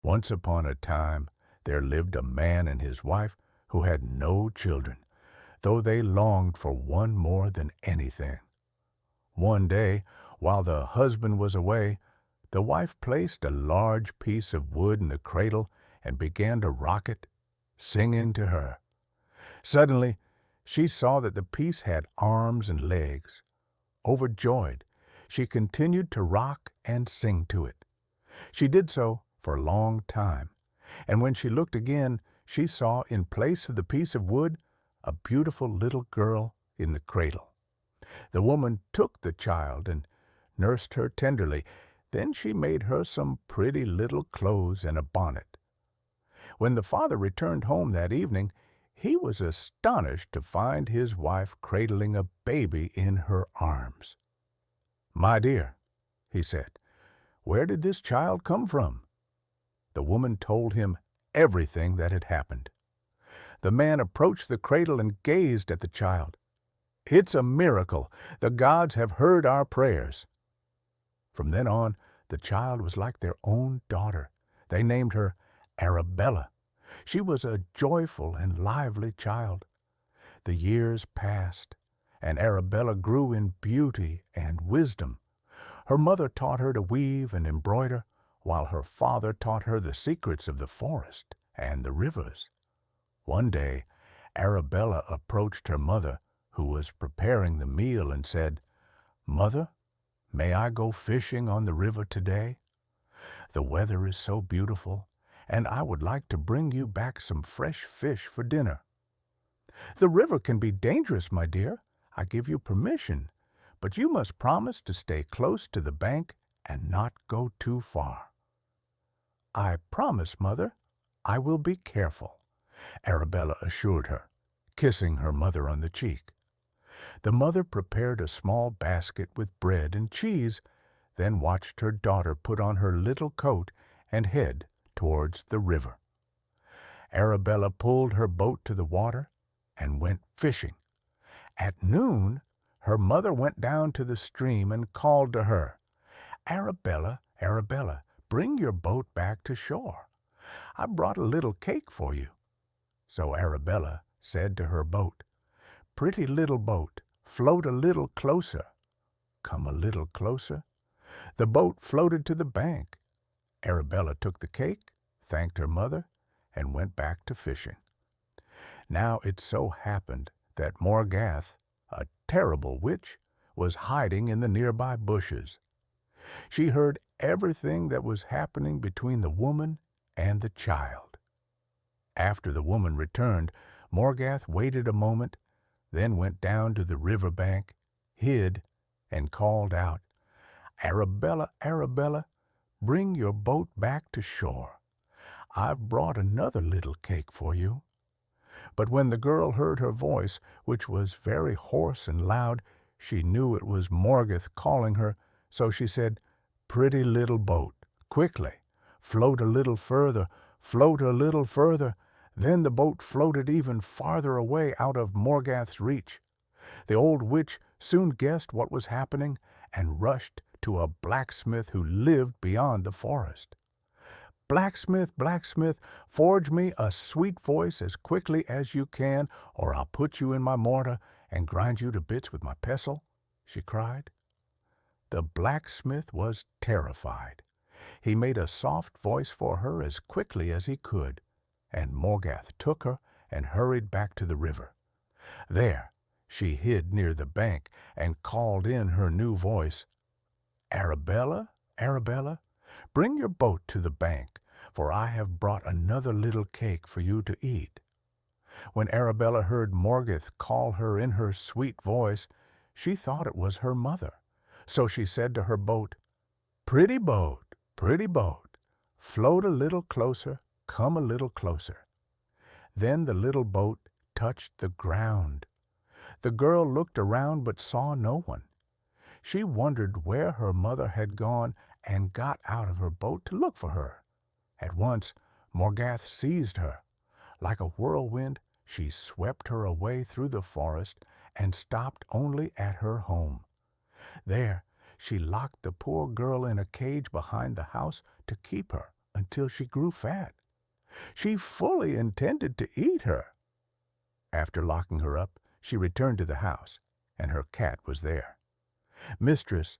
Once upon a time, there lived a man and his wife who had no children, though they longed for one more than anything. One day, while the husband was away, the wife placed a large piece of wood in the cradle and began to rock it, singing to her. Suddenly, she saw that the piece had arms and legs. Overjoyed, she continued to rock and sing to it. She did so for a long time, and when she looked again, she saw in place of the piece of wood a beautiful little girl in the cradle. The woman took the child and nursed her tenderly. Then she made her some pretty little clothes and a bonnet. When the father returned home that evening, he was astonished to find his wife cradling a baby in her arms. "My dear," he said, "where did this child come from?" The woman told him everything that had happened. The man approached the cradle and gazed at the child. "It's a miracle. The gods have heard our prayers." From then on, the child was like their own daughter. They named her Arabella. She was a joyful and lively child. The years passed, and Arabella grew in beauty and wisdom. Her mother taught her to weave and embroider, while her father taught her the secrets of the forest and the rivers. One day, Arabella approached her mother, who was preparing the meal, and said, "Mother, may I go fishing on the river today? The weather is so beautiful, and I would like to bring you back some fresh fish for dinner." "The river can be dangerous, my dear. I give you permission, but you must promise to stay close to the bank and not go too far." "I promise, Mother. I will be careful," Arabella assured her, kissing her mother on the cheek. The mother prepared a small basket with bread and cheese, then watched her daughter put on her little coat and head towards the river. Arabella pulled her boat to the water and went fishing. At noon, her mother went down to the stream and called to her, "Arabella, Arabella, bring your boat back to shore. I brought a little cake for you." So Arabella said to her boat, "Pretty little boat, float a little closer." Come a little closer. The boat floated to the bank. Arabella took the cake, thanked her mother, and went back to fishing. Now it so happened that Morgath, a terrible witch, was hiding in the nearby bushes. She heard everything that was happening between the woman and the child. After the woman returned, Morgath waited a moment, then went down to the river bank, hid, and called out, "Arabella, Arabella, bring your boat back to shore. I've brought another little cake for you." But when the girl heard her voice, which was very hoarse and loud, she knew it was Morgath calling her, so she said, "Pretty little boat, quickly, float a little further, float a little further." Then the boat floated even farther away out of Morgath's reach. The old witch soon guessed what was happening and rushed to a blacksmith who lived beyond the forest. "Blacksmith, blacksmith, forge me a sweet voice as quickly as you can, or I'll put you in my mortar and grind you to bits with my pestle," she cried. The blacksmith was terrified. He made a soft voice for her as quickly as he could, and Morgath took her and hurried back to the river. There she hid near the bank and called in her new voice, "Arabella, Arabella, bring your boat to the bank, for I have brought another little cake for you to eat." When Arabella heard Morgath call her in her sweet voice, she thought it was her mother. So she said to her boat, pretty boat, float a little closer, come a little closer." Then the little boat touched the ground. The girl looked around but saw no one. She wondered where her mother had gone and got out of her boat to look for her. At once Morgath seized her. Like a whirlwind, she swept her away through the forest and stopped only at her home. There she locked the poor girl in a cage behind the house to keep her until she grew fat. She fully intended to eat her. After locking her up, she returned to the house, and her cat was there. "Mistress,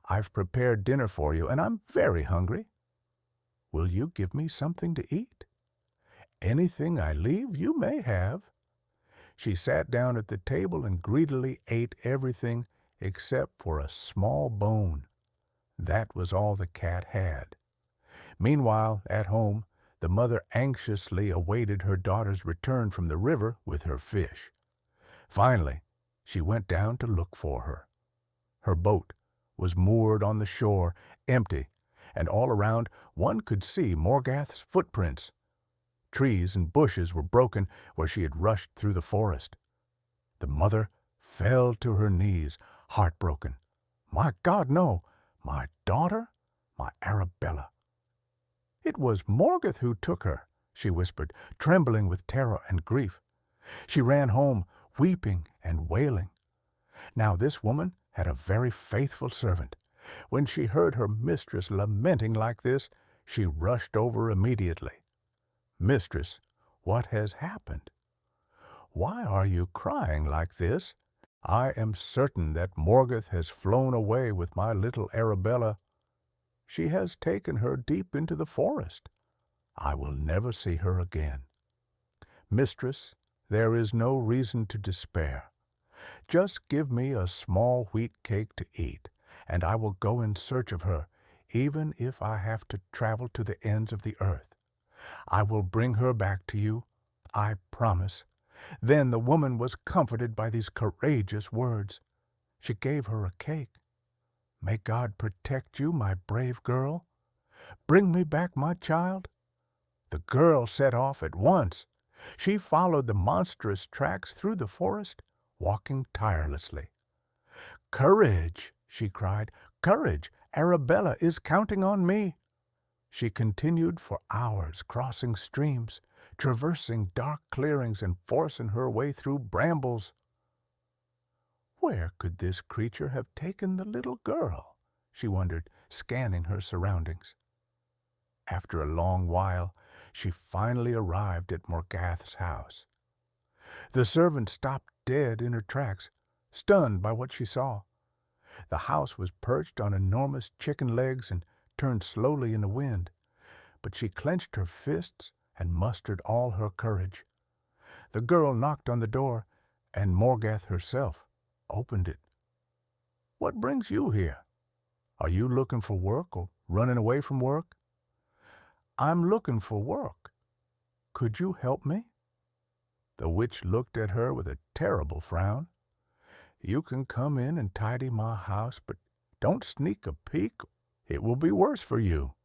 I've prepared dinner for you, and I'm very hungry. Will you give me something to eat? Anything I leave you may have." She sat down at the table and greedily ate everything except for a small bone. That was all the cat had. Meanwhile, at home, the mother anxiously awaited her daughter's return from the river with her fish. Finally, she went down to look for her. Her boat was moored on the shore, empty, and all around one could see Morgath's footprints. Trees and bushes were broken where she had rushed through the forest. The mother fell to her knees, heartbroken. "My God, no! My daughter? My Arabella!" "It was Morgath who took her," she whispered, trembling with terror and grief. She ran home, weeping and wailing. Now this woman had a very faithful servant. When she heard her mistress lamenting like this, she rushed over immediately. "Mistress, what has happened? Why are you crying like this? I am certain that Morgath has flown away with my little Arabella. She has taken her deep into the forest. I will never see her again." "Mistress, there is no reason to despair. Just give me a small wheat cake to eat, and I will go in search of her, even if I have to travel to the ends of the earth. I will bring her back to you, I promise." Then the woman was comforted by these courageous words. She gave her a cake. "May God protect you, my brave girl. Bring me back my child." The girl set off at once. She followed the monstrous tracks through the forest, walking tirelessly. "Courage!" she cried. "Courage! Arabella is counting on me." She continued for hours, crossing streams, traversing dark clearings, and forcing her way through brambles. Where could this creature have taken the little girl? She wondered, scanning her surroundings. After a long while, she finally arrived at Morgath's house. The servant stopped dead in her tracks, stunned by what she saw. The house was perched on enormous chicken legs and turned slowly in the wind, but she clenched her fists and mustered all her courage. The girl knocked on the door, and Morgath herself opened it. "What brings you here? Are you looking for work or running away from work?" "I'm looking for work. Could you help me?" The witch looked at her with a terrible frown. "You can come in and tidy my house, but don't sneak a peek. It will be worse for you."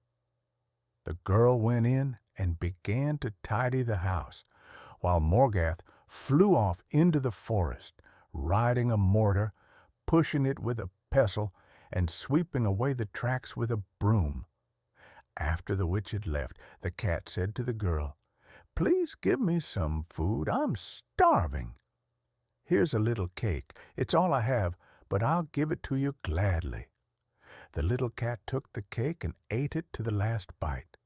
The girl went in and began to tidy the house, while Morgath flew off into the forest, riding a mortar, pushing it with a pestle, and sweeping away the tracks with a broom. After the witch had left, the cat said to the girl, "Please give me some food. I'm starving. Here's a little cake. It's all I have, but I'll give it to you gladly." The little cat took the cake and ate it to the last bite.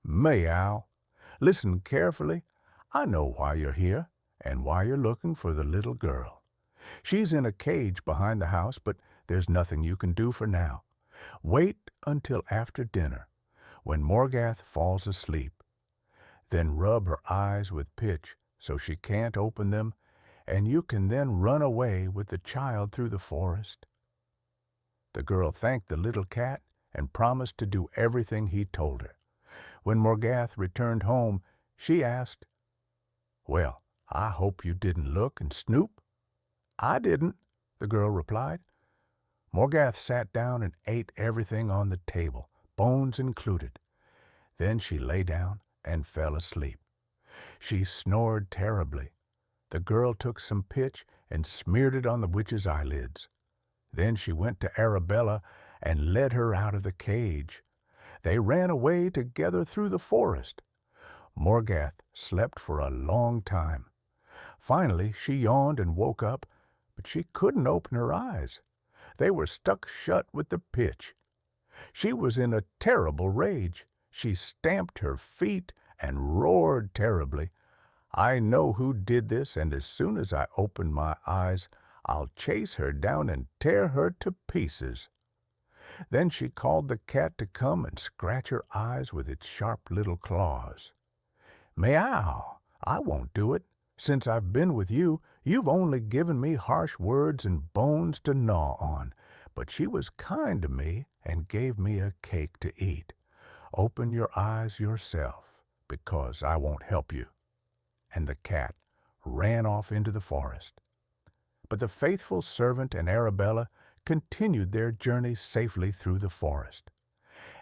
"Meow. Listen carefully. I know why you're here and why you're looking for the little girl. She's in a cage behind the house, but there's nothing you can do for now. Wait until after dinner, when Morgath falls asleep. Then rub her eyes with pitch so she can't open them, and you can then run away with the child through the forest." The girl thanked the little cat and promised to do everything he told her. When Morgath returned home, she asked, "Well, I hope you didn't look and snoop." "I didn't," the girl replied. Morgath sat down and ate everything on the table, bones included. Then she lay down and fell asleep. She snored terribly. The girl took some pitch and smeared it on the witch's eyelids. Then she went to Arabella and led her out of the cage. They ran away together through the forest. Morgath slept for a long time. Finally, she yawned and woke up, but she couldn't open her eyes. They were stuck shut with the pitch. She was in a terrible rage. She stamped her feet and roared terribly. I know who did this, and as soon as I open my eyes, I'll chase her down and tear her to pieces. Then she called the cat to come and scratch her eyes with its sharp little claws. Meow! I won't do it. Since I've been with you, you've only given me harsh words and bones to gnaw on. But she was kind to me and gave me a cake to eat. Open your eyes yourself, because I won't help you." And the cat ran off into the forest. But the faithful servant and Arabella continued their journey safely through the forest.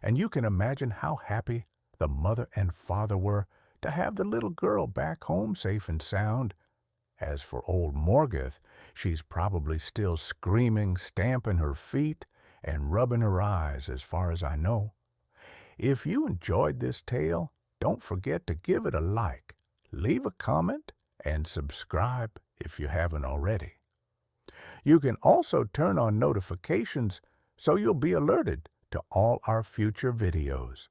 And you can imagine how happy the mother and father were to have the little girl back home safe and sound. As for old Morgath, she's probably still screaming, stamping her feet, and rubbing her eyes as far as I know. If you enjoyed this tale, don't forget to give it a like, leave a comment, and subscribe if you haven't already. You can also turn on notifications so you'll be alerted to all our future videos.